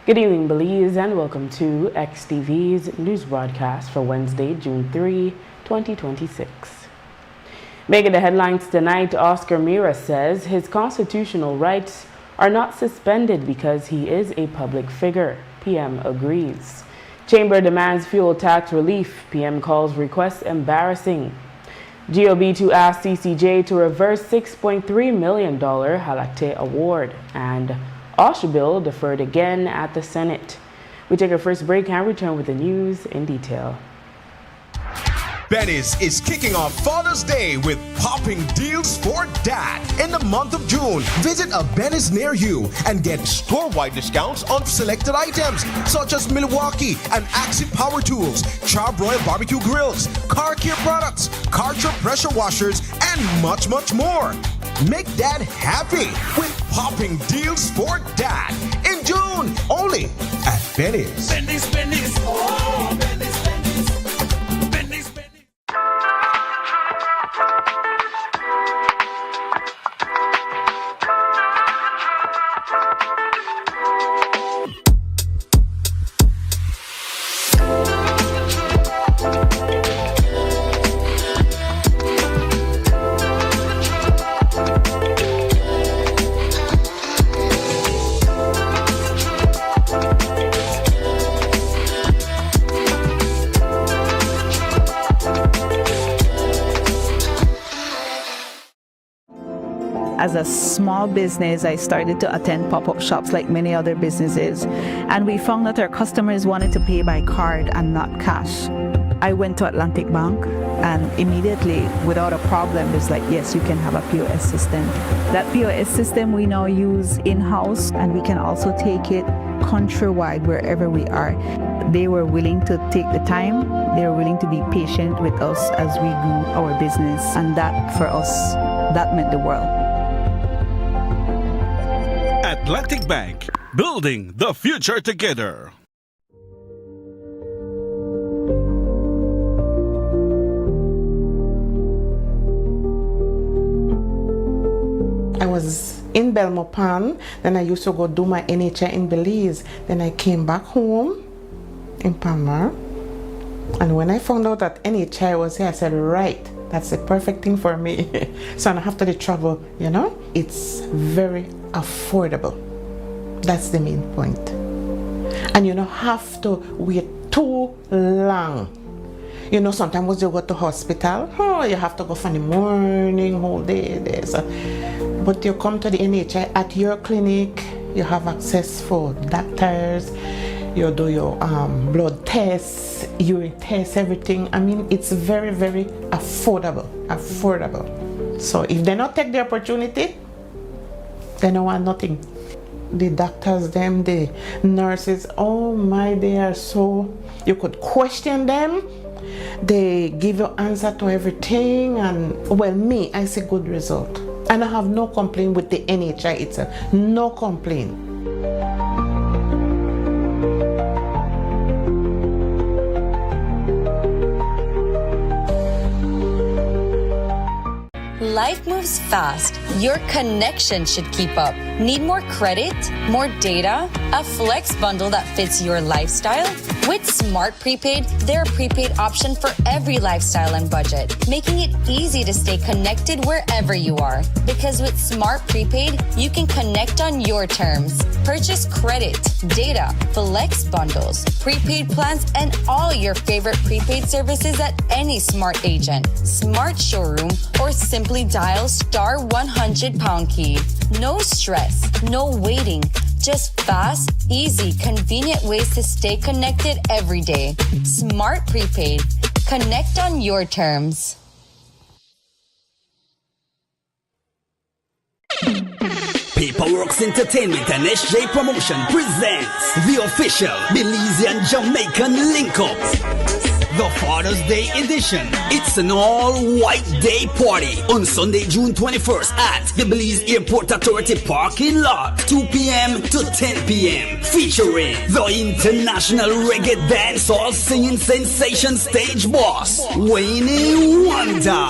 Good evening, Belize, and welcome to XTV's news broadcast for Wednesday, June 3, 2026. Making the headlines tonight, Oscar Mira says his constitutional rights are not suspended because he is a public figure. PM agrees. Chamber demands fuel tax relief. PM calls request embarrassing. GOB to ask CCJ to reverse $6.3 million Halakte award. And OSH bill deferred again at the Senate. We take our first break and return with the news in detail. Benny's is kicking off Father's Day with popping deals for dad. In the month of June, visit a Benny's near you and get store-wide discounts on selected items such as Milwaukee and Axie power tools, Charbroil barbecue grills, car care products, Karcher pressure washers, and much more. Make dad happy with popping deals for dad in June, only at Benny's. Benny's, oh, Benny's. As a small business, I started to attend pop-up shops like many other businesses, and we found that our customers wanted to pay by card and not cash. I went to Atlantic Bank, and immediately, without a problem, it's like, yes, you can have a POS system. That POS system we now use in-house, and we can also take it countrywide wherever we are. They were willing to take the time. They were willing to be patient with us as we grew our business, and that, for us, that meant the world. Atlantic Bank, building the future together. I was in Belmopan, then I used to go do my NHI in Belize. Then I came back home in Palma, and when I found out that NHI was here, I said, right, that's the perfect thing for me. So I don't have to travel, you know? It's very affordable. That's the main point. And you don't have to wait too long. You know, sometimes you go to hospital, you have to go from the morning, whole day there. So, but you come to the NHI at your clinic, you have access for doctors, you do your blood tests, urine tests, everything. I mean, it's very, very affordable. So if they not take the opportunity, they don't want nothing. The doctors, them, the nurses, oh my, they are so, you could question them. They give you answer to everything, and well, me, I see good result. And I have no complaint with the NHI itself, no complaint. Life moves fast. Your connection should keep up. Need more credit? More data? A flex bundle that fits your lifestyle? With Smart Prepaid, they're a prepaid option for every lifestyle and budget, making it easy to stay connected wherever you are. Because with Smart Prepaid, you can connect on your terms. Purchase credit, data, flex bundles, prepaid plans, and all your favorite prepaid services at any Smart agent, Smart showroom, or simply dial *100# key. No stress, no waiting. Just fast, easy, convenient ways to stay connected every day. Smart Prepaid. Connect on your terms. Paperworks Entertainment and SJ Promotion presents the official Belizean Jamaican link-up. The Father's Day edition. It's an all-white day party on Sunday, June 21st at the Belize Airport Authority parking lot, 2 p.m. to 10 p.m. Featuring the international reggae dancehall singing sensation stage boss, Wayne Wonder.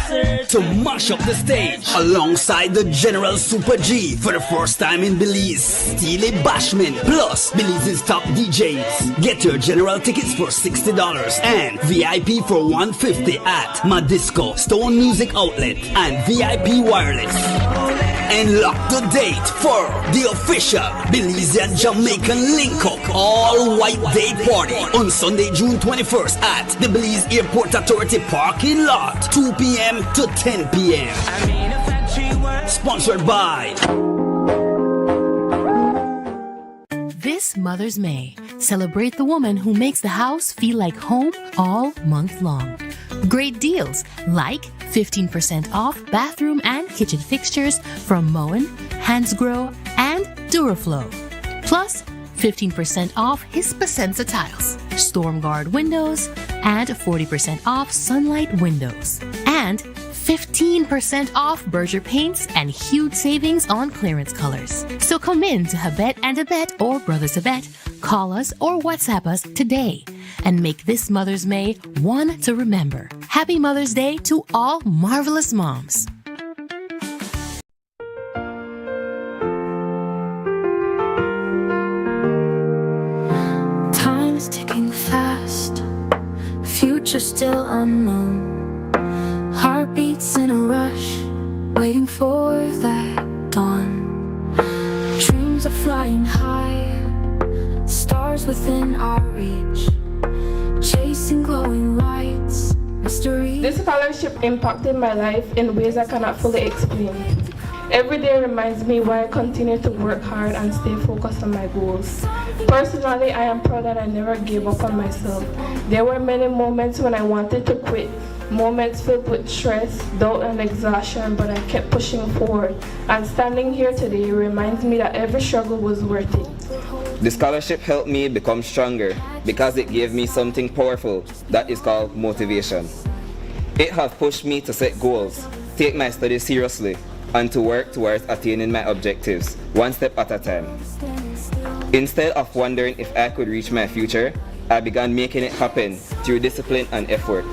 Searching to mash up the stage alongside the General Super G for the first time in Belize, Steely Bashman, plus Belize's top DJs. Get your general tickets for $60 and VIP for $150 at Madisco, Stone Music Outlet, and VIP Wireless. And lock the date for the official Belizean Jamaican Link-Up all-white day party on Sunday, June 21st at the Belize Airport Authority parking lot, 2 p.m. to 10 p.m. Sponsored by... This Mother's May, celebrate the woman who makes the house feel like home all month long. Great deals like 15% off bathroom and kitchen fixtures from Moen, Hansgrohe, and Duraflow. Plus 15% off Hispasensa tiles, Stormguard windows, and 40% off Sunlight windows. And 15% off Berger paints and huge savings on clearance colors. So come in to Habet and Habet or Brothers Habet, call us or WhatsApp us today and make this Mother's May one to remember. Happy Mother's Day to all marvelous moms. Time is ticking fast, future still unknown. Heartbeats in a rush, waiting for that dawn. Dreams are flying high, stars within our reach, chasing glowing lights, mystery. This scholarship impacted my life in ways I cannot fully explain. Every day reminds me why I continue to work hard and stay focused on my goals. Personally, I am proud that I never gave up on myself. There were many moments when I wanted to quit, moments filled with stress, doubt, and exhaustion, but I kept pushing forward. And standing here today reminds me that every struggle was worth it. The scholarship helped me become stronger because it gave me something powerful that is called motivation. It has pushed me to set goals, take my studies seriously, and to work towards attaining my objectives, one step at a time. Instead of wondering if I could reach my future, I began making it happen through discipline and effort.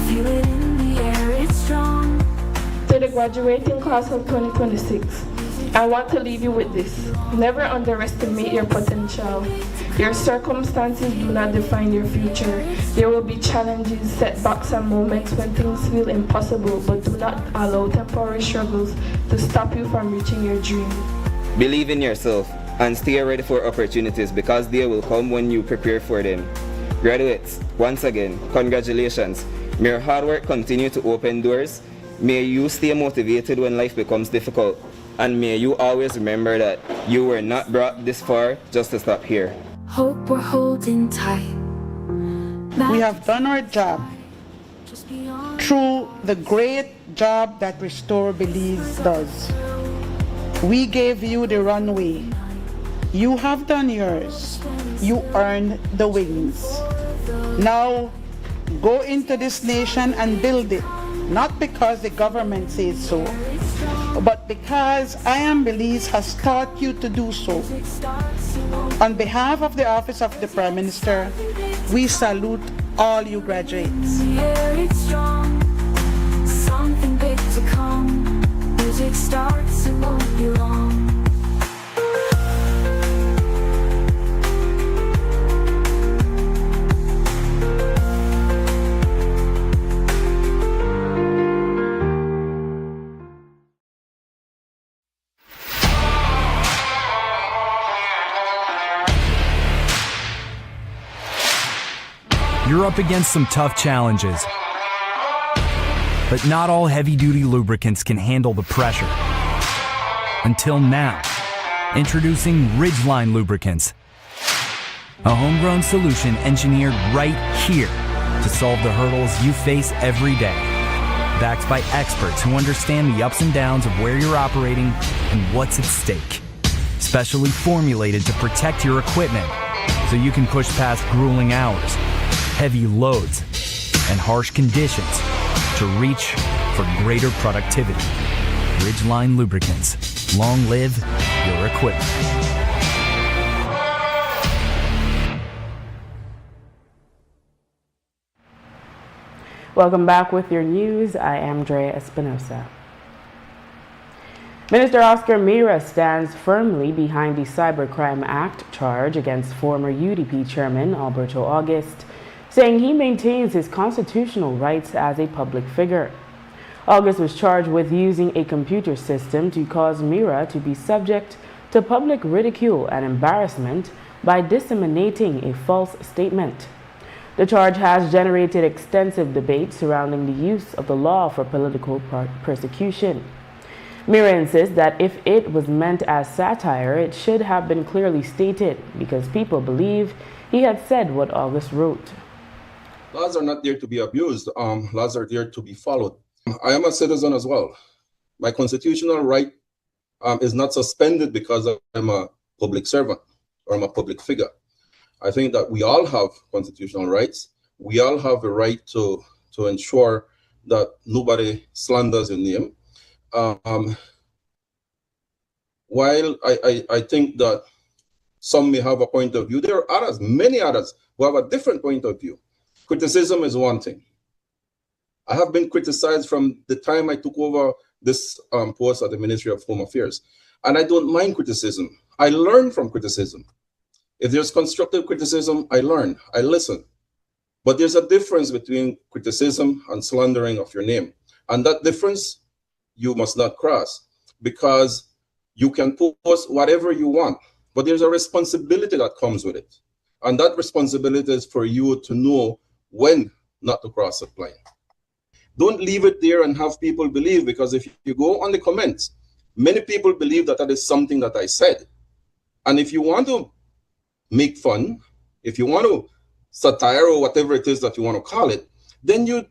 Feel it in the air, it's strong. To the graduating class of 2026, I want to leave you with this. Never underestimate your potential. Your circumstances do not define your future. There will be challenges, setbacks, and moments when things feel impossible, but do not allow temporary struggles to stop you from reaching your dream. Believe in yourself and stay ready for opportunities because they will come when you prepare for them. Graduates, once again, congratulations. May your hard work continue to open doors. May you stay motivated when life becomes difficult. And may you always remember that you were not brought this far just to stop here. Hope we're holding tight. We have done our job through the great job that Restore Belize does. We gave you the runway. You have done yours. You earned the wings. Now go into this nation and build it, not because the government says so, but because I Am Belize has taught you to do so. On behalf of the Office of the Prime Minister, we salute all you graduates. It's strong, something big to come. Music starts, it won't be long. You're up against some tough challenges, but not all heavy-duty lubricants can handle the pressure. Until now, introducing Ridgeline Lubricants, a homegrown solution engineered right here to solve the hurdles you face every day. Backed by experts who understand the ups and downs of where you're operating and what's at stake. Specially formulated to protect your equipment so you can push past grueling hours, heavy loads, and harsh conditions to reach for greater productivity. Ridgeline Lubricants. Long live your equipment. Welcome back with your news. I am Drea Espinosa. Minister Oscar Mira stands firmly behind the Cybercrime Act charge against former UDP Chairman Alberto August, saying he maintains his constitutional rights as a public figure. August was charged with using a computer system to cause Mira to be subject to public ridicule and embarrassment by disseminating a false statement. The charge has generated extensive debate surrounding the use of the law for political persecution. Mira insists that if it was meant as satire, it should have been clearly stated because people believe he had said what August wrote. Laws are not there to be abused. Laws are there to be followed. I am a citizen as well. My constitutional right is not suspended because I'm a public servant or I'm a public figure. I think that we all have constitutional rights. We all have the right to ensure that nobody slanders your name. While I think that some may have a point of view, there are others, many others, who have a different point of view. Criticism is one thing. I have been criticized from the time I took over this post at the Ministry of Home Affairs, and I don't mind criticism. I learn from criticism. If there's constructive criticism, I learn, I listen. But there's a difference between criticism and slandering of your name. And that difference, you must not cross, because you can post whatever you want, but there's a responsibility that comes with it. And that responsibility is for you to know when not to cross the line. Don't leave it there and have people believe, because if you go on the comments, many people believe that that is something that I said. And if you want to make fun, if you want to satire or whatever it is that you want to call it, then you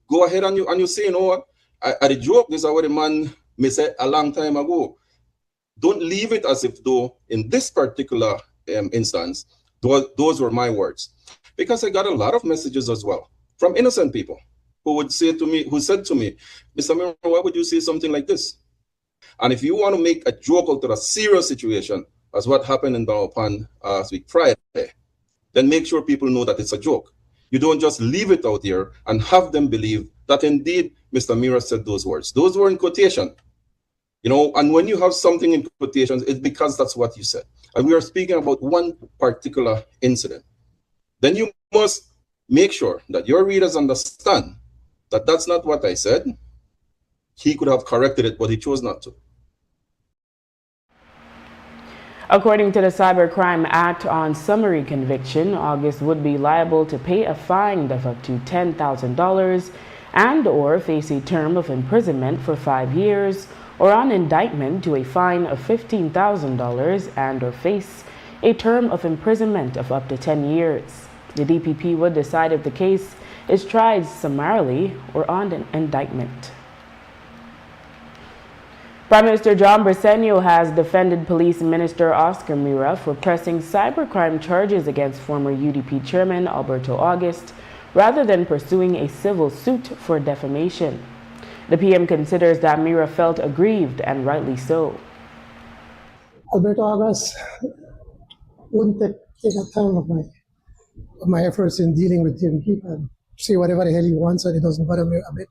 go ahead and you say, you know what, I the joke, this is what a man may say a long time ago. Don't leave it as if though in this particular instance, those were my words. Because I got a lot of messages as well from innocent people who would say to me, who said to me, Mr. Mira, why would you say something like this? And if you want to make a joke out of a serious situation, as what happened in Baupan last week Friday, then make sure people know that it's a joke. You don't just leave it out there and have them believe that indeed Mr. Mira said those words. Those were in quotation. You know, and when you have something in quotations, it's because that's what you said. And we are speaking about one particular incident. Then you must make sure that your readers understand that that's not what I said. He could have corrected it, but he chose not to. According to the Cybercrime Act, on summary conviction, August would be liable to pay a fine of up to $10,000 and or face a term of imprisonment for 5 years, or on indictment to a fine of $15,000 and or face a term of imprisonment of up to 10 years. The DPP would decide if the case is tried summarily or on an indictment. Prime Minister John Briceño has defended Police Minister Oscar Mira for pressing cybercrime charges against former UDP Chairman Alberto August rather than pursuing a civil suit for defamation. The PM considers that Mira felt aggrieved, and rightly so. Alberto August wouldn't take a time of my efforts in dealing with him. He can say whatever the hell he wants and it doesn't bother me a bit.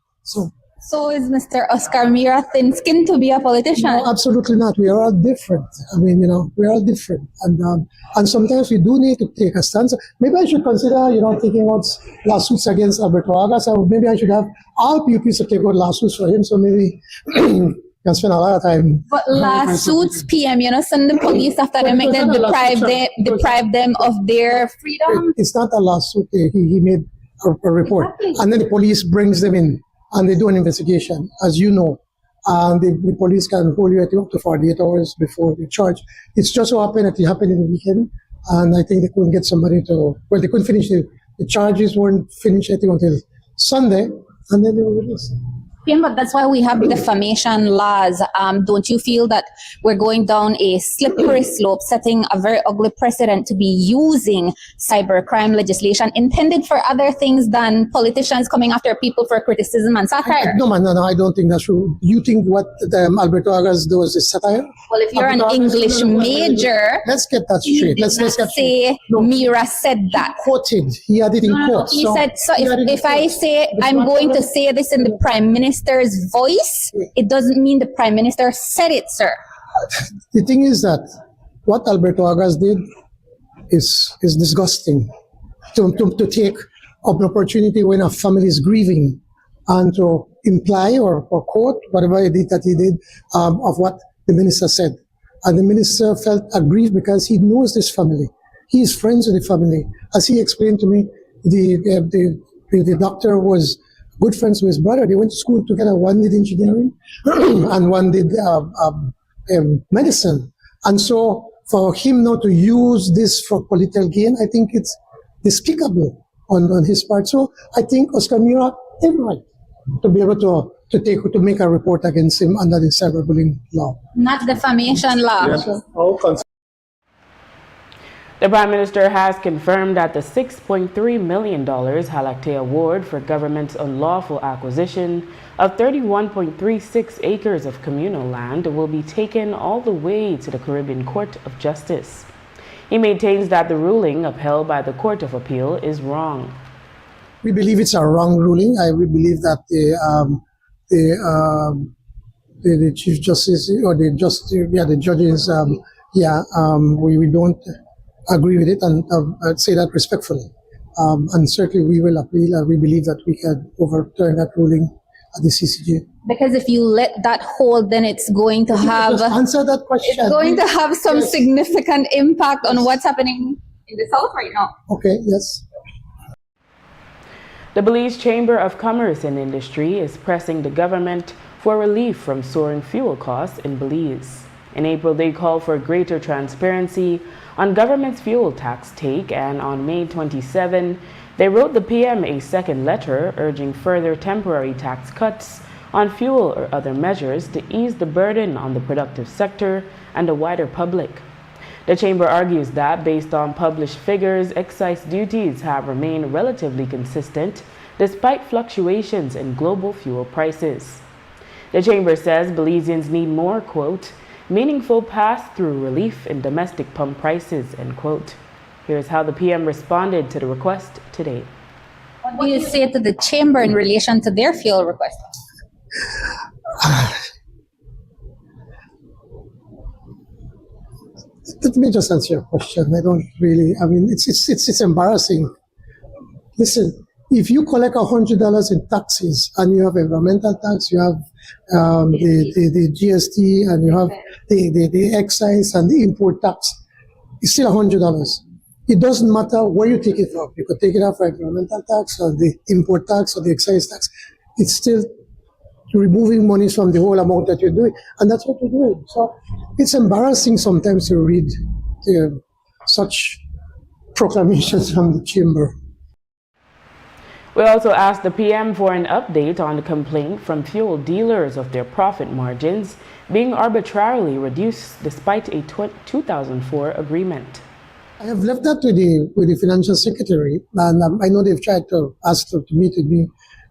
So is Mr. Oscar Mira thin-skinned to be a politician? No, absolutely not. We are all different. I mean, we're all different. And sometimes we do need to take a stance. Maybe I should consider, taking out lawsuits against Alberto August. Or maybe I should have all PUPs to take out lawsuits for him. So maybe can spend a lot of time. But lawsuits, PM, send the police after them, make them deprive them of their freedom? It's not a lawsuit. He made a report. Exactly. And then the police brings them in. And they do an investigation, as you know. And the police can hold you up to 48 hours before they charge. It's just so happened that it happened in the weekend. And I think they couldn't get somebody they couldn't finish the charges weren't finished, I think, until Sunday. And then they were released. Yeah, but that's why we have defamation laws. Don't you feel that we're going down a slippery slope, setting a very ugly precedent to be using cybercrime legislation intended for other things than politicians coming after people for criticism and satire? No, I don't think that's true. You think what Alberto Agas does is satire? Well, if you're an English major, let's get that straight. Let's get say Mira said that. Quoted. He had it in quotes. He said, so if I say I'm going to say this in the Prime Minister's voice, it doesn't mean the Prime Minister said it, sir. The thing is that what Alberto Agas did is disgusting. To take an opportunity when a family is grieving and to imply or quote whatever it did that he did of what the minister said. And the minister felt aggrieved because he knows this family. He is friends with the family. As he explained to me, the doctor was good friends with his brother. They went to school together. One did engineering and one did medicine. And so for him not to use this for political gain, I think it's despicable on his part. So I think Oscar Mira has right to be able to make a report against him under the cyberbullying law. Not defamation law. Yes. The Prime Minister has confirmed that the $6.3 million Halakte Award for government's unlawful acquisition of 31.36 acres of communal land will be taken all the way to the Caribbean Court of Justice. He maintains that the ruling upheld by the Court of Appeal is wrong. We believe it's a wrong ruling. We believe that the Chief Justice or the judges, we don't agree with it, and I'd say that respectfully. And certainly we will appeal, and we believe that we can overturn that ruling at the CCJ. Because if you let that hold, then it's going to have just answer that question. It's going to have some significant impact on what's happening in the South right now. Okay, yes. The Belize Chamber of Commerce and Industry is pressing the government for relief from soaring fuel costs in Belize. In April, they called for greater transparency on government's fuel tax take, and on May 27, they wrote the PM a second letter urging further temporary tax cuts on fuel or other measures to ease the burden on the productive sector and the wider public. The Chamber argues that, based on published figures, excise duties have remained relatively consistent despite fluctuations in global fuel prices. The Chamber says Belizeans need more, quote, meaningful pass-through relief in domestic pump prices, end quote. Here's how the PM responded to the request today. What do you say to the Chamber in relation to their fuel request? Let me just answer your question. It's embarrassing. Listen, if you collect $100 in taxes and you have environmental tax, you have the GST, and you have the excise and the import tax, it's still $100. It doesn't matter where you take it from. You could take it out for environmental tax or the import tax or the excise tax. It's still removing money from the whole amount that you're doing, and that's what we're doing. So it's embarrassing sometimes to read such proclamations from the Chamber. We also asked the PM for an update on the complaint from fuel dealers of their profit margins being arbitrarily reduced despite a 2004 agreement. I have left that with the Financial Secretary, and I know they've tried to ask to meet with me,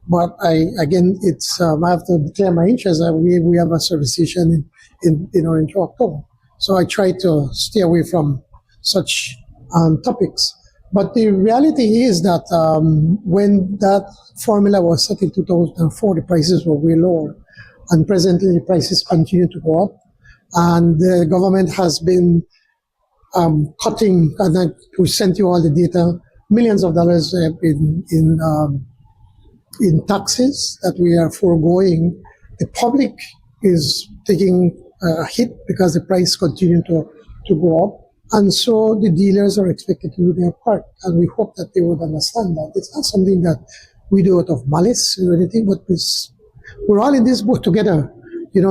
but I have to declare my interest. We have a service station in Orange, October, so I try to stay away from such topics. But the reality is that when that formula was set in 2004, the prices were way lower, and presently the prices continue to go up, and the government has been cutting, and we sent you all the data, millions of dollars in taxes that we are foregoing. The public is taking a hit because the price continue to go up. And so the dealers are expected to do their part, and we hope that they would understand that. It's not something that we do out of malice or anything, but we're all in this boat together,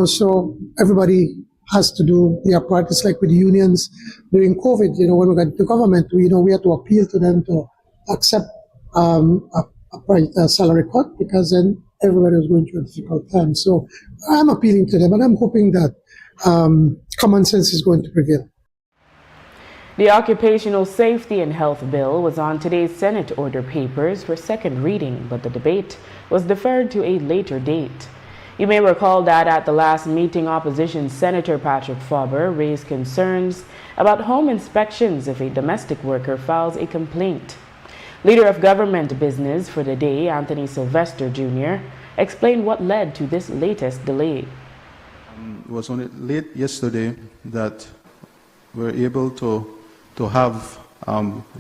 so everybody has to do their part. It's like with the unions during COVID, when we got to government, we had to appeal to them to accept a salary cut, because then everybody was going through a difficult time. So I'm appealing to them, and I'm hoping that common sense is going to prevail. The Occupational Safety and Health Bill was on today's Senate order papers for second reading, but the debate was deferred to a later date. You may recall that at the last meeting, opposition Senator Patrick Faber raised concerns about home inspections if a domestic worker files a complaint. Leader of Government Business for the day, Anthony Sylvester Jr., explained what led to this latest delay. It was only late yesterday that we were able to have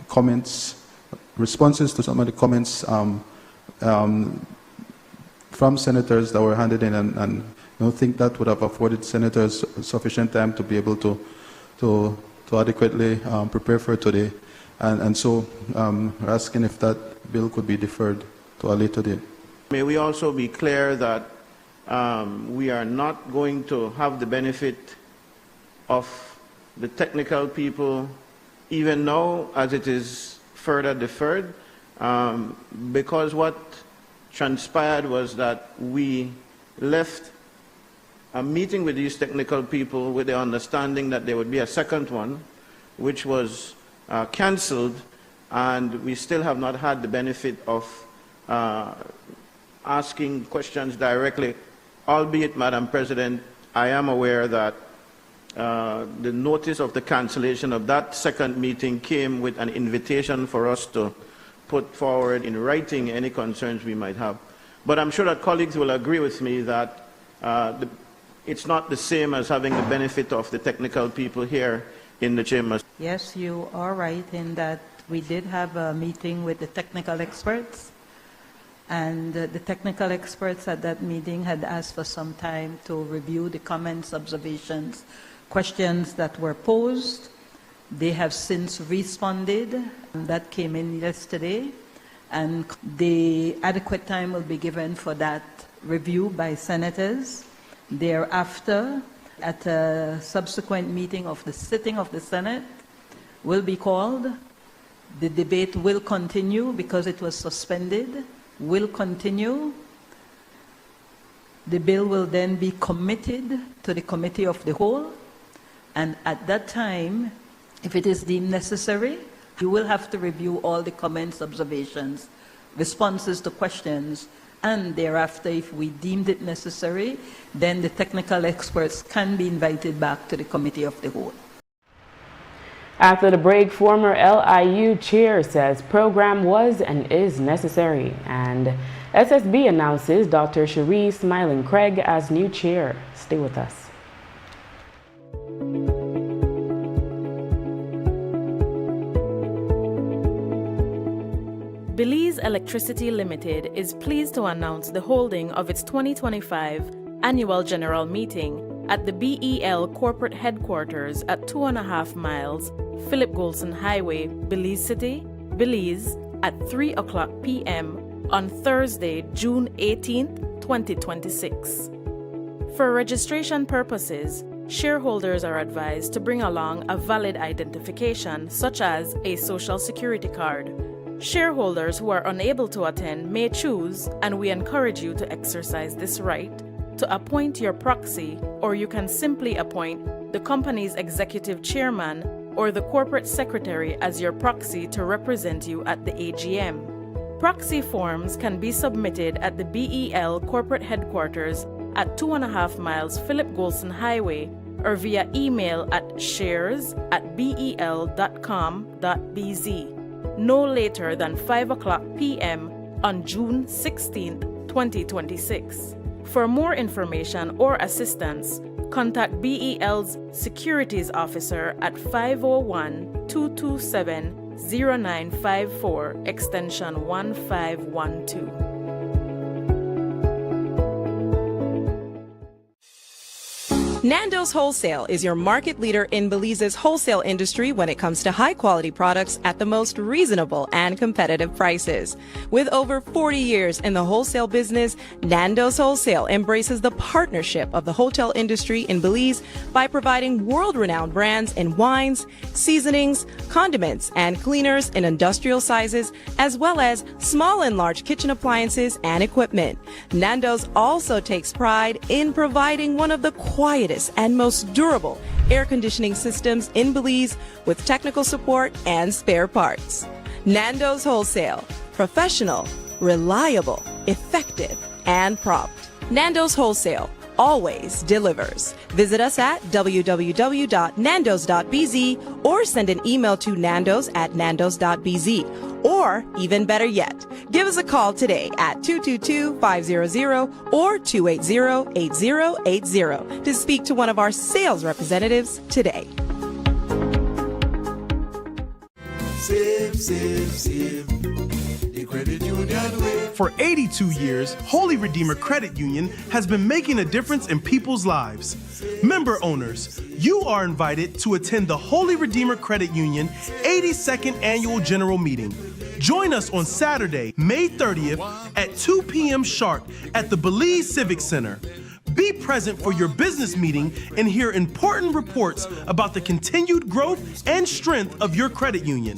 comments, responses to some of the comments from senators that were handed in, and I don't think that would have afforded senators sufficient time to be able to adequately prepare for today. And so we're asking if that bill could be deferred to a later date. May we also be clear that we are not going to have the benefit of the technical people even now as it is further deferred, because what transpired was that we left a meeting with these technical people with the understanding that there would be a second one, which was cancelled, and we still have not had the benefit of asking questions directly, albeit, Madam President, I am aware that the notice of the cancellation of that second meeting came with an invitation for us to put forward in writing any concerns we might have. But I'm sure that colleagues will agree with me that it's not the same as having the benefit of the technical people here in the chamber. Yes, you are right in that we did have a meeting with the technical experts, and the technical experts at that meeting had asked for some time to review the comments, observations, questions that were posed. They have since responded. That came in yesterday, and the adequate time will be given for that review by senators. Thereafter, at a subsequent meeting of the sitting of the Senate will be called. The debate will continue because it was suspended, will continue. The bill will then be committed to the Committee of the Whole, and at that time, if it is deemed necessary, you will have to review all the comments, observations, responses to questions, and thereafter, if we deemed it necessary, then the technical experts can be invited back to the Committee of the Whole. After the break, former LIU chair says program was and is necessary, and SSB announces Dr. Cherie Smiling Craig as new chair. Stay with us. Belize Electricity Limited is pleased to announce the holding of its 2025 Annual General Meeting at the BEL Corporate Headquarters at 2.5 miles Philip Golson Highway, Belize City, Belize, at 3:00 p.m. on Thursday, June 18, 2026. For registration purposes, shareholders are advised to bring along a valid identification such as a Social Security card. Shareholders who are unable to attend may choose, and we encourage you to exercise this right, to appoint your proxy, or you can simply appoint the company's executive chairman or the corporate secretary as your proxy to represent you at the AGM. Proxy forms can be submitted at the BEL corporate headquarters at 2.5 miles Philip Golson Highway or via email at shares@bel.com.bz no later than 5:00 p.m. on June 16, 2026. For more information or assistance, contact BEL's Securities Officer at 501-227-0954, extension 1512. Nando's Wholesale is your market leader in Belize's wholesale industry when it comes to high-quality products at the most reasonable and competitive prices. With over 40 years in the wholesale business, Nando's Wholesale embraces the partnership of the hotel industry in Belize by providing world-renowned brands in wines, seasonings, condiments, and cleaners in industrial sizes, as well as small and large kitchen appliances and equipment. Nando's also takes pride in providing one of the quietest and most durable air conditioning systems in Belize with technical support and spare parts. Nando's Wholesale. Professional, reliable, effective, and prompt. Nando's Wholesale always delivers. Visit us at www.nandos.bz or send an email to nandos@nandos.bz. Or, even better yet, give us a call today at 222-500 or 280-8080 to speak to one of our sales representatives today. Save, save, save. The credit union way. For 82 years, Holy Redeemer Credit Union has been making a difference in people's lives. Member owners, you are invited to attend the Holy Redeemer Credit Union 82nd Annual General Meeting. Join us on Saturday, May 30th at 2 p.m. sharp at the Belize Civic Center. Be present for your business meeting and hear important reports about the continued growth and strength of your credit union.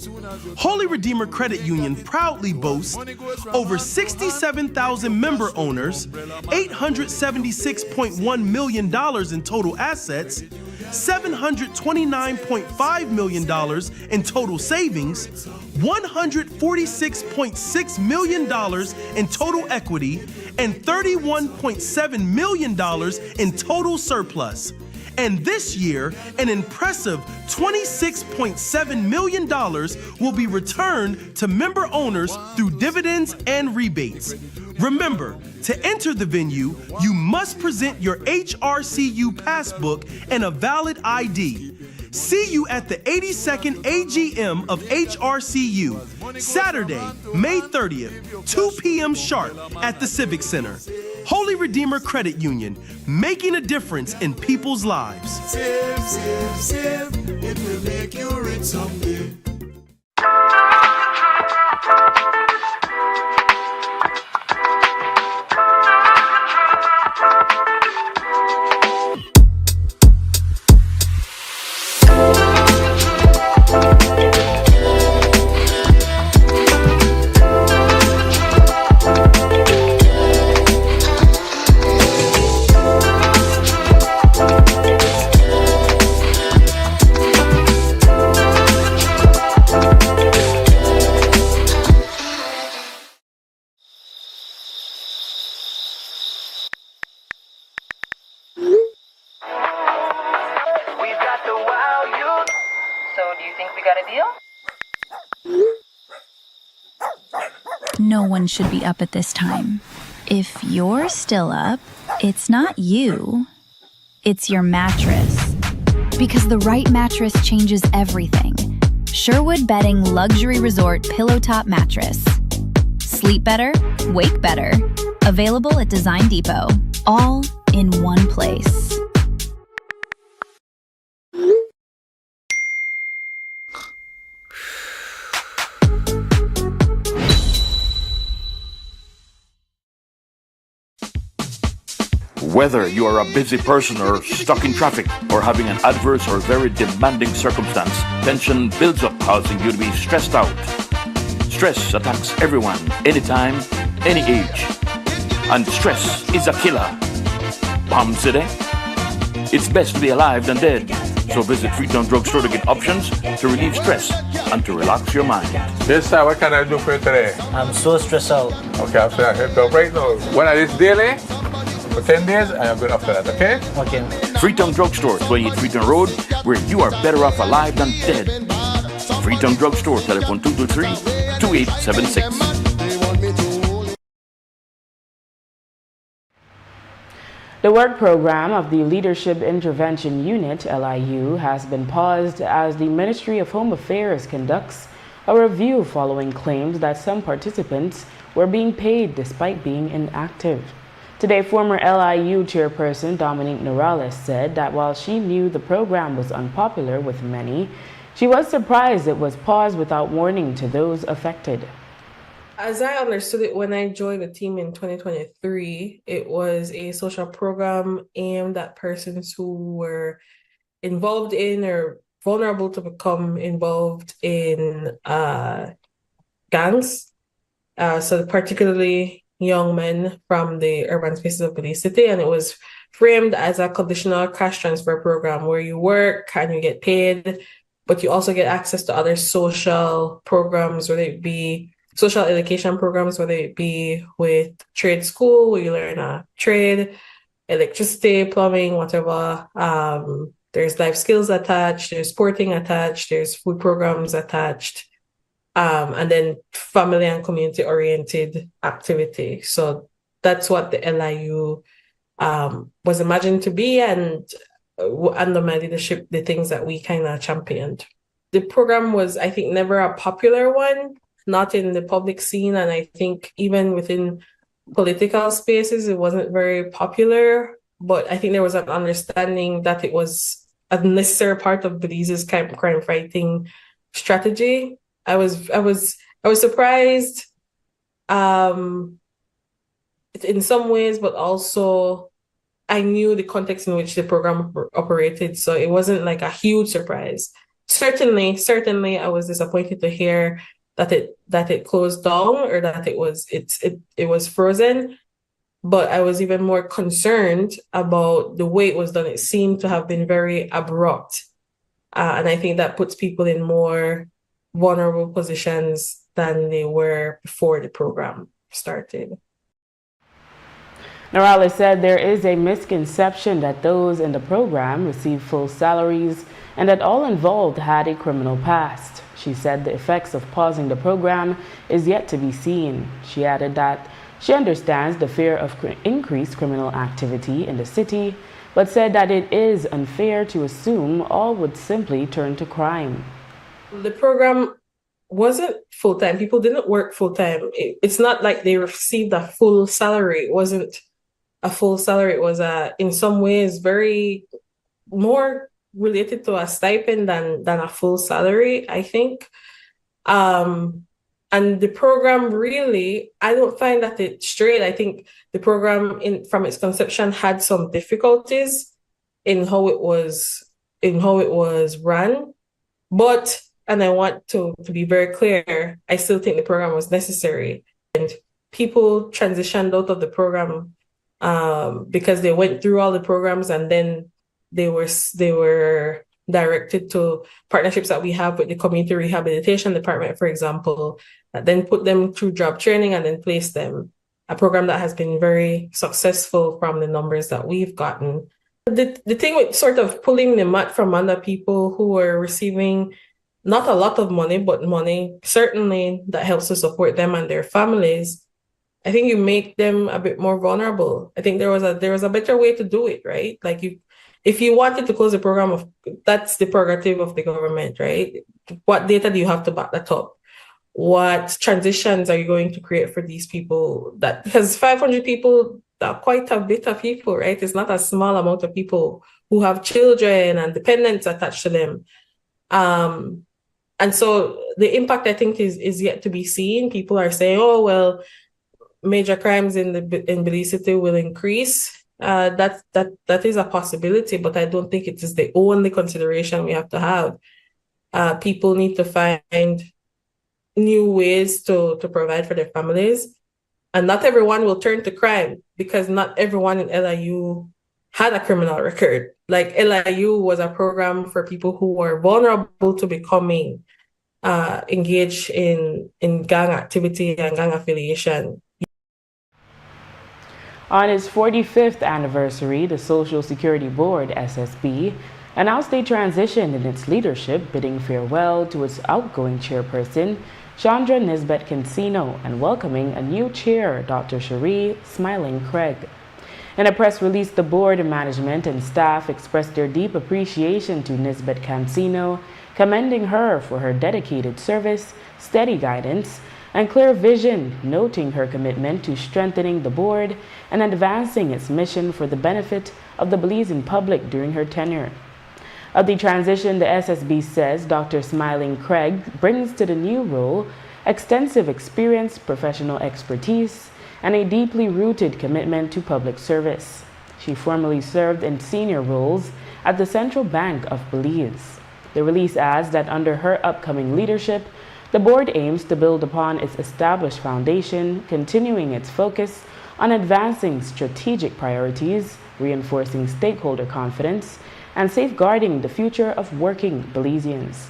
Holy Redeemer Credit Union proudly boasts over 67,000 member owners, $876.1 million in total assets, $729.5 million in total savings, $146.6 million in total equity, and $31.7 million in total surplus. And this year, an impressive $26.7 million will be returned to member owners through dividends and rebates. Remember, to enter the venue, you must present your HRCU passbook and a valid ID. See you at the 82nd AGM of HRCU, Saturday, May 30th, 2 p.m. sharp at the Civic Center. Holy Redeemer Credit Union, making a difference in people's lives. Save, save, save. It will make you rich someday. No one should be up at this time. If you're still up, it's not you, it's your mattress. Because the right mattress changes everything. Sherwood Bedding Luxury Resort Pillow Top Mattress. Sleep better, wake better. Available at Design Depot. All in one place. Whether you are a busy person or stuck in traffic or having an adverse or very demanding circumstance, tension builds up, causing you to be stressed out. Stress attacks everyone, anytime, any age. And stress is a killer. Palm City? It's best to be alive than dead. So visit Freetown Drugstore to get options to relieve stress and to relax your mind. Yes, sir. What can I do for you today? I'm so stressed out. Okay, I'm sorry. I help you right now. When I this daily, for 10 days, I am good after that, okay? Okay. Freetown Drugstore, 28 Freetown Road, where you are better off alive than dead. Freetown Drugstore, telephone 223-2876. The work program of the Leadership Intervention Unit, LIU, has been paused as the Ministry of Home Affairs conducts a review following claims that some participants were being paid despite being inactive. Today, former LIU chairperson Dominique Norales said that while she knew the program was unpopular with many, she was surprised it was paused without warning to those affected. As I understood it when I joined the team in 2023, it was a social program aimed at persons who were involved in or vulnerable to become involved in gangs. So particularly young men from the urban spaces of Belize City, and it was framed as a conditional cash transfer program where you work and you get paid, but you also get access to other social programs, whether it be social education programs, whether it be with trade school where you learn a trade, electricity, plumbing, whatever. There's life skills attached, there's sporting attached, there's food programs attached. And then family and community oriented activity. So that's what the LIU was imagined to be, and under my leadership, the things that we kind of championed. The program was, I think, never a popular one, not in the public scene, and I think even within political spaces, it wasn't very popular. But I think there was an understanding that it was a necessary part of Belize's crime fighting strategy. I was surprised in some ways, but also I knew the context in which the program operated, so it wasn't like a huge surprise. Certainly, I was disappointed to hear that it closed down or that it was frozen. But I was even more concerned about the way it was done. It seemed to have been very abrupt, and I think that puts people in more vulnerable positions than they were before the program started. Norales said there is a misconception that those in the program receive full salaries and that all involved had a criminal past. She said the effects of pausing the program is yet to be seen. She added that she understands the fear of increased criminal activity in the city, but said that it is unfair to assume all would simply turn to crime. The program wasn't full-time. People didn't work full-time. It's not like they received a full salary. It wasn't a full salary. It was in some ways very more related to a stipend than a full salary, I think. And the program really, I don't find that it's straight. I think the program from its conception had some difficulties in how it was run. But, and I want to be very clear, I still think the program was necessary. And people transitioned out of the program because they went through all the programs and then they were directed to partnerships that we have with the Community Rehabilitation Department, for example, that then put them through job training and then place them. A program that has been very successful from the numbers that we've gotten. The thing with sort of pulling the mat from under people who were receiving not a lot of money, but money certainly that helps to support them and their families, I think you make them a bit more vulnerable. I think there was a better way to do it, right? Like if you wanted to close the program, that's the prerogative of the government, right? What data do you have to back that up? What transitions are you going to create for these people? Because 500 people are quite a bit of people, right? It's not a small amount of people who have children and dependents attached to them. And so the impact, I think, is yet to be seen. People are saying, oh, well, major crimes in Belize City will increase. That is a possibility, but I don't think it is the only consideration we have to have. People need to find new ways to provide for their families. And not everyone will turn to crime because not everyone in LIU had a criminal record. Like LIU was a program for people who were vulnerable to becoming engaged in gang activity and gang affiliation. On its 45th anniversary, the Social Security Board, SSB, announced a transition in its leadership, bidding farewell to its outgoing chairperson, Chandra Nisbet Cancino, and welcoming a new chair, Dr. Cherie Smiling Craig. In a press release, the board, management, and staff expressed their deep appreciation to Nisbet Cancino, commending her for her dedicated service, steady guidance, and clear vision, noting her commitment to strengthening the board and advancing its mission for the benefit of the Belizean public during her tenure. Of the transition, the SSB says Dr. Smiling Craig brings to the new role extensive experience, professional expertise, and a deeply rooted commitment to public service. She formerly served in senior roles at the Central Bank of Belize. The release adds that under her upcoming leadership, the board aims to build upon its established foundation, continuing its focus on advancing strategic priorities, reinforcing stakeholder confidence, and safeguarding the future of working Belizeans.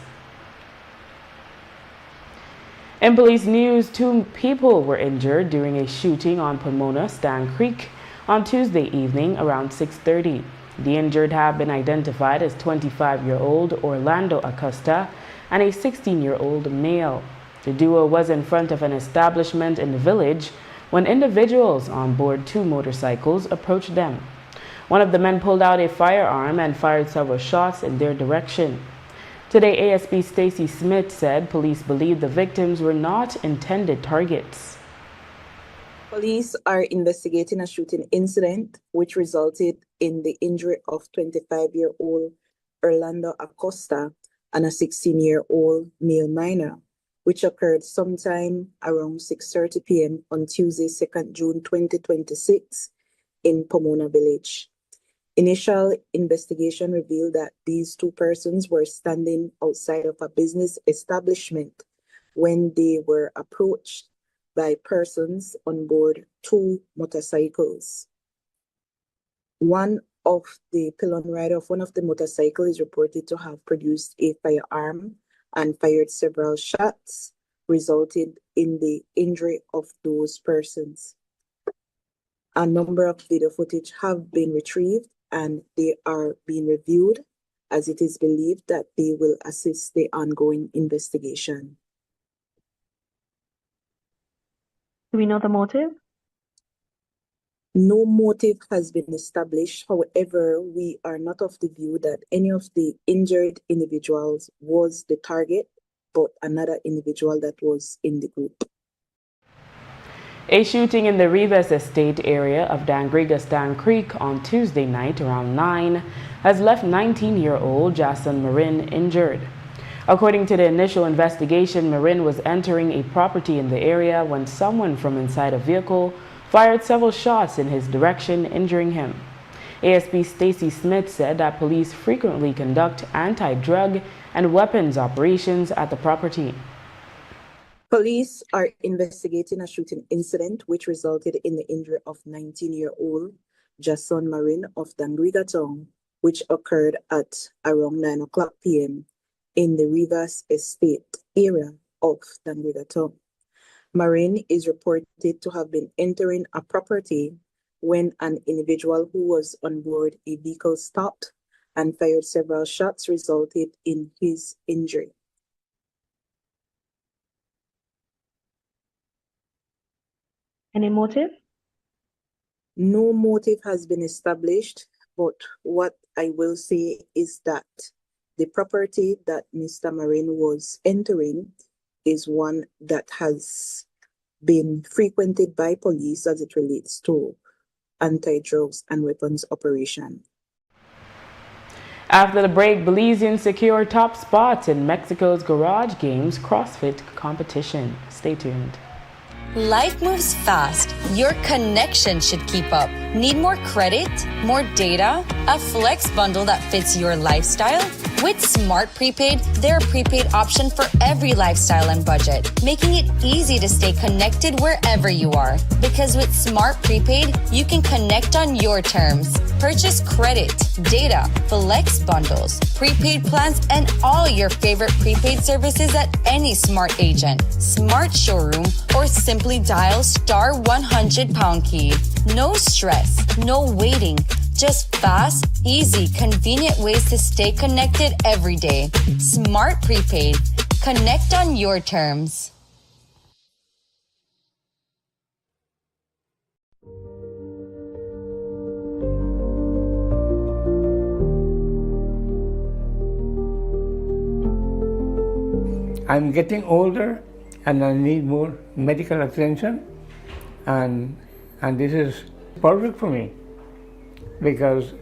In police news, 2 people were injured during a shooting on Pomona Stan Creek on Tuesday evening around 6:30. The injured have been identified as 25-year-old Orlando Acosta and a 16-year-old male. The duo was in front of an establishment in the village when individuals on board 2 motorcycles approached them. One of the men pulled out a firearm and fired several shots in their direction. Today, ASP Stacy Smith said police believe the victims were not intended targets. Police are investigating a shooting incident which resulted in the injury of 25-year-old Orlando Acosta and a 16-year-old male minor, which occurred sometime around 6:30 p.m. on Tuesday, 2nd June 2026 in Pomona Village. Initial investigation revealed that these 2 persons were standing outside of a business establishment when they were approached by persons on board 2 motorcycles. One of the pylon rider of one of the motorcycles is reported to have produced a firearm and fired several shots, resulting in the injury of those persons. A number of video footage have been retrieved and they are being reviewed, as it is believed that they will assist the ongoing investigation. Do we know the motive? No motive has been established. However, we are not of the view that any of the injured individuals was the target, but another individual that was in the group. A shooting in the Rivas Estate area of Dangriga Stan Creek on Tuesday night around 9 has left 19-year-old Jason Marin injured. According to the initial investigation, Marin was entering a property in the area when someone from inside a vehicle fired several shots in his direction, injuring him. ASP Stacy Smith said that police frequently conduct anti-drug and weapons operations at the property. Police are investigating a shooting incident which resulted in the injury of 19-year-old Jason Marin of Dangriga Town, which occurred at around 9 o'clock p.m. in the Rivas Estate area of Dangriga Town. Marin is reported to have been entering a property when an individual who was on board a vehicle stopped and fired several shots, resulted in his injury. Any motive? No motive has been established, but what I will say is that the property that Mr. Marin was entering is one that has been frequented by police as it relates to anti-drugs and weapons operation. After the break, Belizeans secure top spots in Mexico's Garage Games CrossFit competition. Stay tuned. Life moves fast. Your connection should keep up. Need more credit? More data? A flex bundle that fits your lifestyle? With Smart Prepaid, they're a prepaid option for every lifestyle and budget, making it easy to stay connected wherever you are. Because with Smart Prepaid, you can connect on your terms. Purchase credit, data, flex bundles, prepaid plans, and all your favorite prepaid services at any Smart agent, Smart showroom, or simply dial *100 key. No stress, no waiting. Just fast, easy, convenient ways to stay connected every day. Smart Prepaid. Connect on your terms. I'm getting older and I need more medical attention, and this is perfect for me, because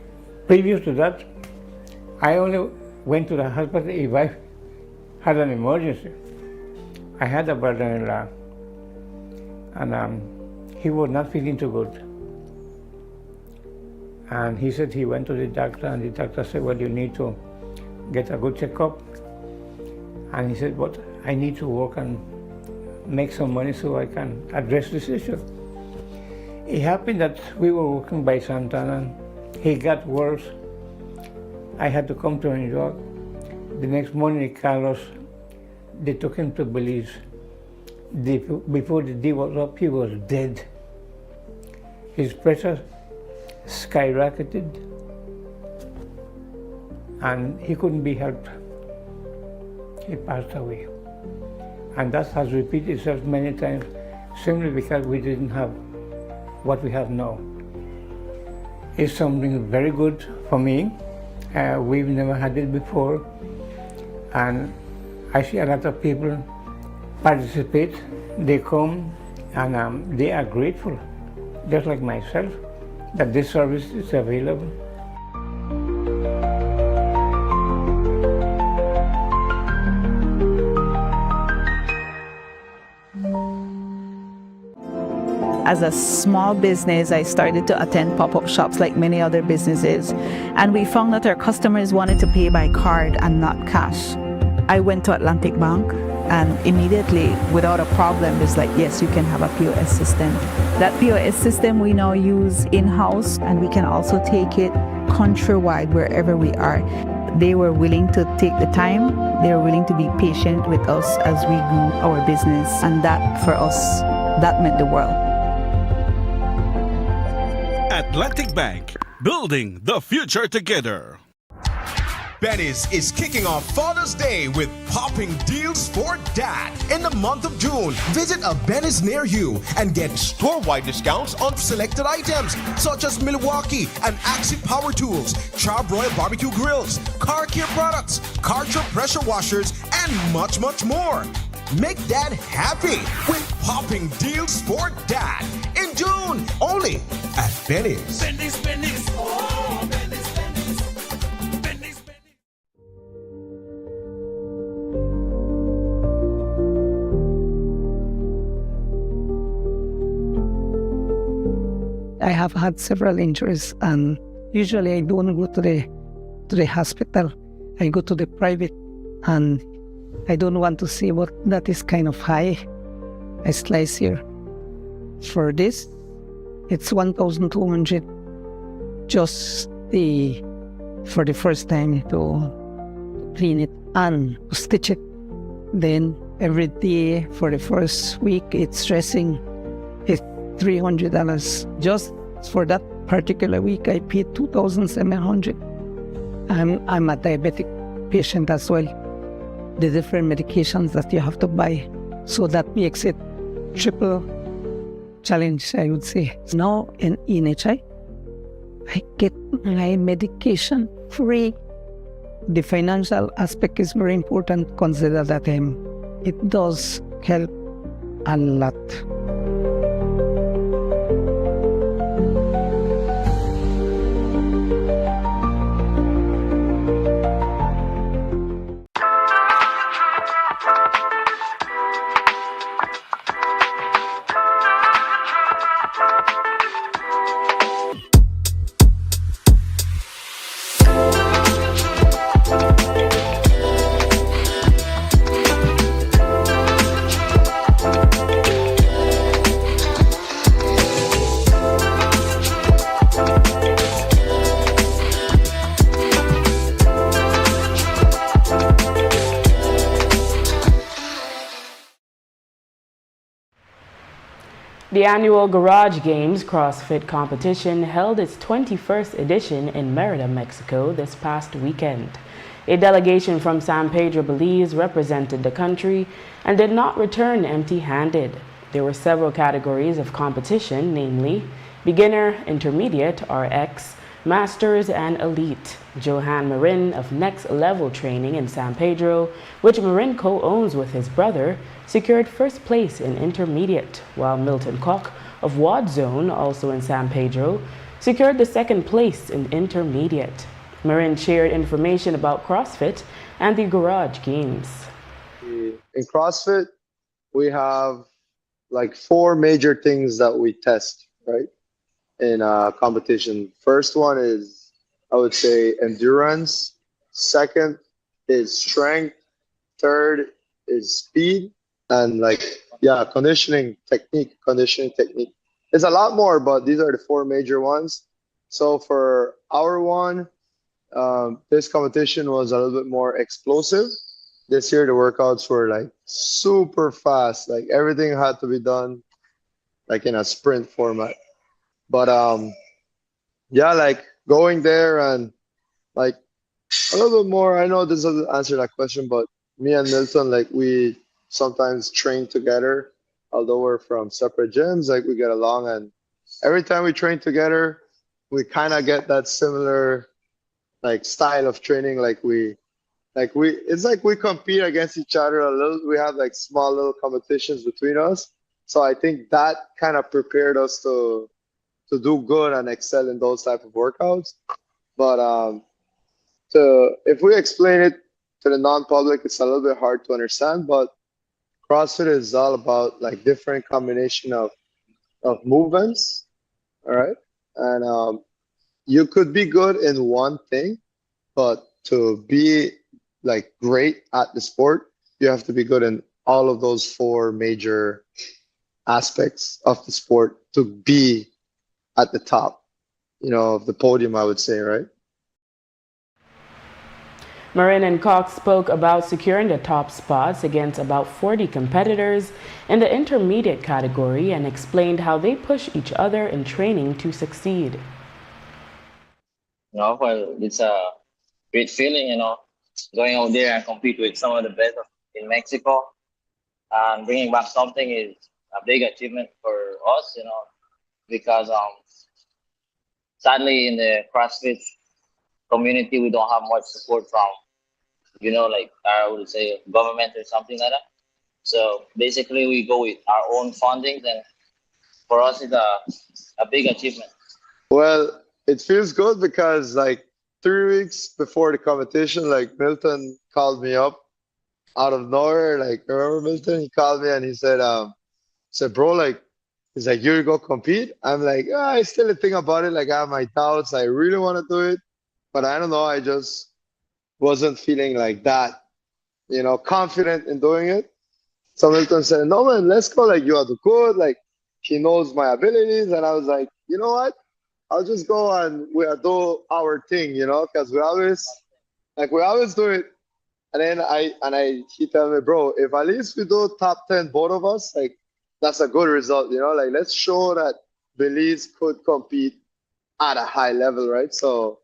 previous to that, I only went to the hospital if I had an emergency. I had a brother-in-law, and he was not feeling too good. And he said he went to the doctor, and the doctor said, well, you need to get a good checkup. And he said, but I need to work and make some money so I can address this issue. It happened that we were working by Santana, and he got worse. I had to come to New York. The next morning, Carlos, they took him to Belize. Before the day was up, he was dead. His pressure skyrocketed, and he couldn't be helped. He passed away. And that has repeated itself many times, simply because we didn't have what we have now. It's something very good for me. We've never had it before, and I see a lot of people participate. They come, and they are grateful, just like myself, that this service is available. As a small business, I started to attend pop-up shops like many other businesses, and we found that our customers wanted to pay by card and not cash. I went to Atlantic Bank, and immediately, without a problem, it's like, yes, you can have a POS system. That POS system we now use in-house, and we can also take it countrywide wherever we are. They were willing to take the time. They were willing to be patient with us as we grew our business, and that, for us, that meant the world. Atlantic Bank, building the future together. Benny's is kicking off Father's Day with popping deals for dad. In the month of June, visit a Benny's near you and get store-wide discounts on selected items such as Milwaukee and Axie power tools, Charbroil barbecue grills, car care products, Karcher pressure washers, and much, much more. Make dad happy with popping deals for dad in June, only at Benny's. Benny's, Benny's, oh, Benny's, Benny's. Benny's, Benny's. I have had several injuries, and usually I don't go to the hospital. I go to the private, and I don't want to see what that is kind of high. I slice here. For this, it's 1,200 just for the first time to clean it and to stitch it. Then every day for the first week, it's dressing. It's $300. Just for that particular week, I paid $2,700. I'm a diabetic patient as well. The different medications that you have to buy, so that makes it triple challenge, I would say. Now in NHI, I get my medication free. The financial aspect is very important. Consider that it does help a lot. The annual Garage Games CrossFit competition held its 21st edition in Merida, Mexico this past weekend. A delegation from San Pedro, Belize represented the country and did not return empty-handed. There were several categories of competition, namely beginner, intermediate, RX, Masters and Elite. Johan Marin of Next Level Training in San Pedro, which Marin co-owns with his brother, secured first place in Intermediate, while Milton Koch of Ward Zone, also in San Pedro, secured the second place in Intermediate. Marin shared information about CrossFit and the Garage Games. In CrossFit, we have like 4 major things that we test, right, in competition. First one is, I would say, endurance. Second is strength. Third is speed. And conditioning technique. It's a lot more, but these are the 4 major ones. So for our one, this competition was a little bit more explosive. This year, the workouts were like super fast. Like everything had to be done like in a sprint format. But like going there and like a little bit more. I know this doesn't answer that question, but me and Milton, like we sometimes train together, although we're from separate gyms. Like we get along, and every time we train together, we kind of get that similar like style of training. It's like we compete against each other a little. We have like small little competitions between us. So I think that kind of prepared us to do good and excel in those type of workouts. But if we explain it to the non-public, it's a little bit hard to understand. But CrossFit is all about like different combination of movements. All right. And you could be good in one thing, but to be like great at the sport, you have to be good in all of those 4 major aspects of the sport to be at the top, of the podium, I would say, right? Marin and Cox spoke about securing the top spots against about 40 competitors in the intermediate category and explained how they push each other in training to succeed. Well, it's a great feeling, going out there and compete with some of the best in Mexico and bringing back something is a big achievement for us, because sadly in the CrossFit community, we don't have much support from, like I would say government or something like that. So basically we go with our own fundings, and for us it's a big achievement. Well, it feels good because like 3 weeks before the competition, like Milton called me up out of nowhere. Like, remember Milton? He called me and he said, bro, like, he's like, you go compete? I'm like, I still think about it. Like, I have my doubts. I really want to do it, but I don't know. I just wasn't feeling like that, confident in doing it. So Milton said, no, man, let's go. Like, you are good. Like, he knows my abilities. And I was like, you know what? I'll just go and we'll do our thing, because we always do it. And then he told me, bro, if at least we do top 10, both of us, like that's a good result, like let's show that Belize could compete at a high level, right? So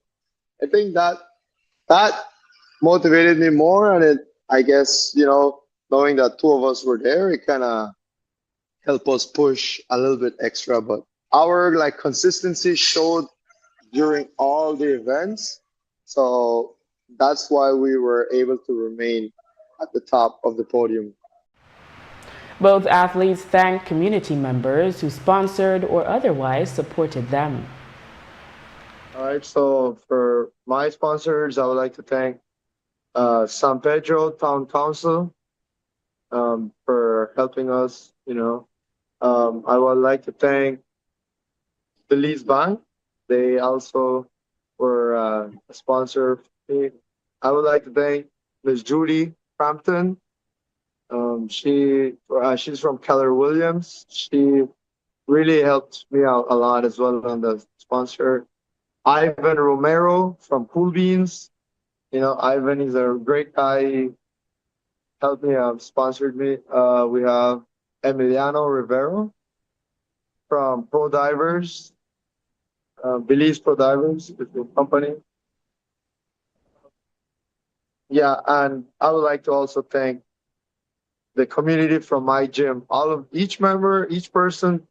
I think that motivated me more. And I guess, knowing that 2 of us were there, it kind of helped us push a little bit extra. But our like consistency showed during all the events. So that's why we were able to remain at the top of the podium. Both athletes thanked community members who sponsored or otherwise supported them. All right, so for my sponsors, I would like to thank San Pedro Town Council for helping us, I would like to thank Belize Bank. They also were a sponsor. I would like to thank Ms. Judy Frampton. She's from Keller Williams. She really helped me out a lot as well on the sponsor. Ivan Romero from Cool Beans. Ivan is a great guy. He helped me, sponsored me. We have Emiliano Rivero from Pro Divers. Belize Pro Divers is the company. Yeah, and I would like to also thank the community from my gym. Each member, each person,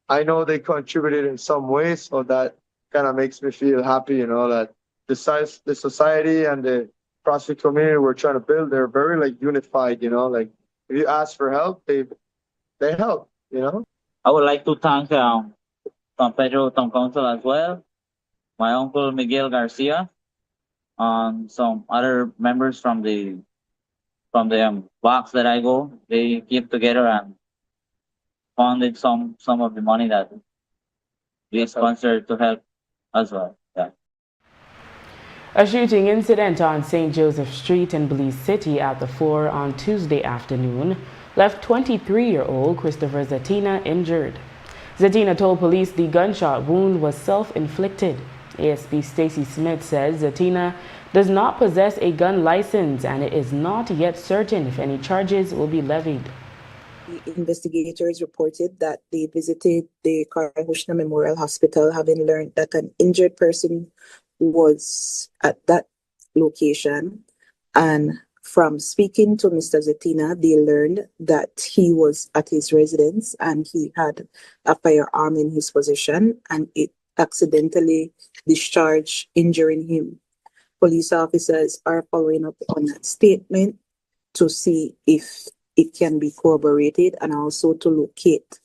I know they contributed in some way, so that kind of makes me feel happy, you know, that the society and the CrossFit community we're trying to build, they're very like unified, you know, like if you ask for help, they help, you know. I would like to thank San Pedro Town Council as well, my uncle Miguel Garcia, and some other members from the box that I go. They keep together and funded some of the money that we sponsored to help as well. Yeah. A shooting incident on St. Joseph Street in Belize City at the 4 on Tuesday afternoon left 23-year-old Christopher Zatina injured. Zatina told police the gunshot wound was self-inflicted. ASP Stacy Smith says Zatina does not possess a gun license and it is not yet certain if any charges will be levied. The investigators reported that they visited the Karahushna Memorial Hospital, having learned that an injured person was at that location. And from speaking to Mr. Zatina, they learned that he was at his residence and he had a firearm in his possession and it accidentally discharged, injuring him. Police officers are following up on that statement to see if it can be corroborated and also to locate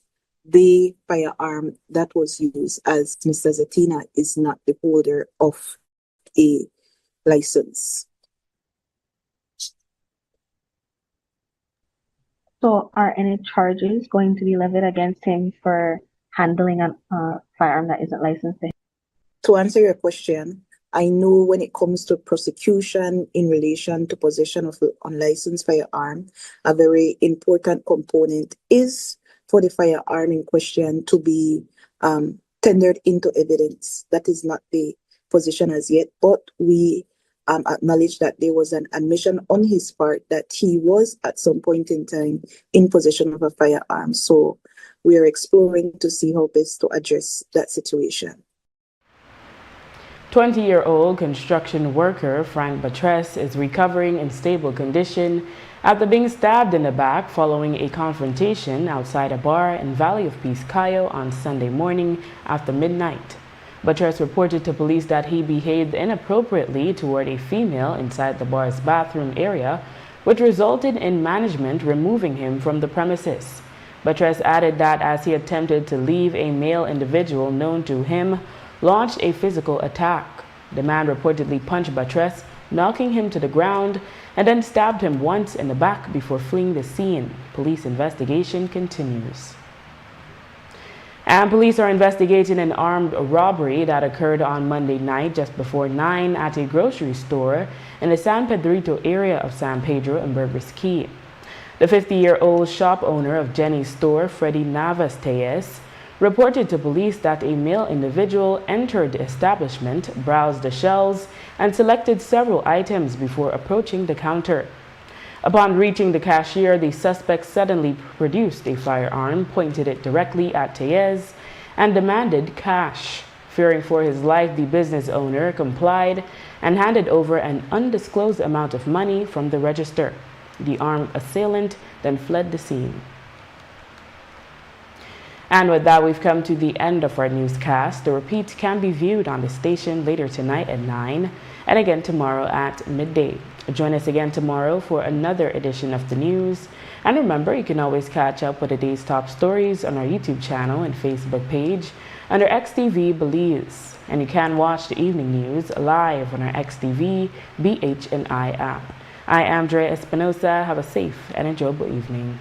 the firearm that was used, as Mr. Zatina is not the holder of a license. So are any charges going to be levied against him for handling a firearm that isn't licensed to him? To answer your question, I know when it comes to prosecution in relation to possession of an unlicensed firearm, a very important component is for the firearm in question to be tendered into evidence. That is not the position as yet, but we acknowledge that there was an admission on his part that he was at some point in time in possession of a firearm. So we are exploring to see how best to address that situation. 20-year-old construction worker Frank Batres is recovering in stable condition after being stabbed in the back following a confrontation outside a bar in Valley of Peace, Cayo on Sunday morning after midnight. Batres reported to police that he behaved inappropriately toward a female inside the bar's bathroom area, which resulted in management removing him from the premises. Batres added that as he attempted to leave, a male individual known to him launched a physical attack. The man reportedly punched Batres, knocking him to the ground, and then stabbed him once in the back before fleeing the scene. Police investigation continues. And police are investigating an armed robbery that occurred on Monday night just before 9 at a grocery store in the San Pedrito area of San Pedro and Burgers Key. The 50-year-old shop owner of Jenny's store, Freddy Navas Tellez, reported to police that a male individual entered the establishment, browsed the shelves, and selected several items before approaching the counter. Upon reaching the cashier, the suspect suddenly produced a firearm, pointed it directly at Tellez, and demanded cash. Fearing for his life, the business owner complied and handed over an undisclosed amount of money from the register. The armed assailant then fled the scene. And with that, we've come to the end of our newscast. The repeat can be viewed on the station later tonight at 9 and again tomorrow at midday. Join us again tomorrow for another edition of the news. And remember, you can always catch up with the day's top stories on our YouTube channel and Facebook page under XTV Belize. And you can watch the evening news live on our XTV BHNI app. I am Drea Espinosa. Have a safe and enjoyable evening.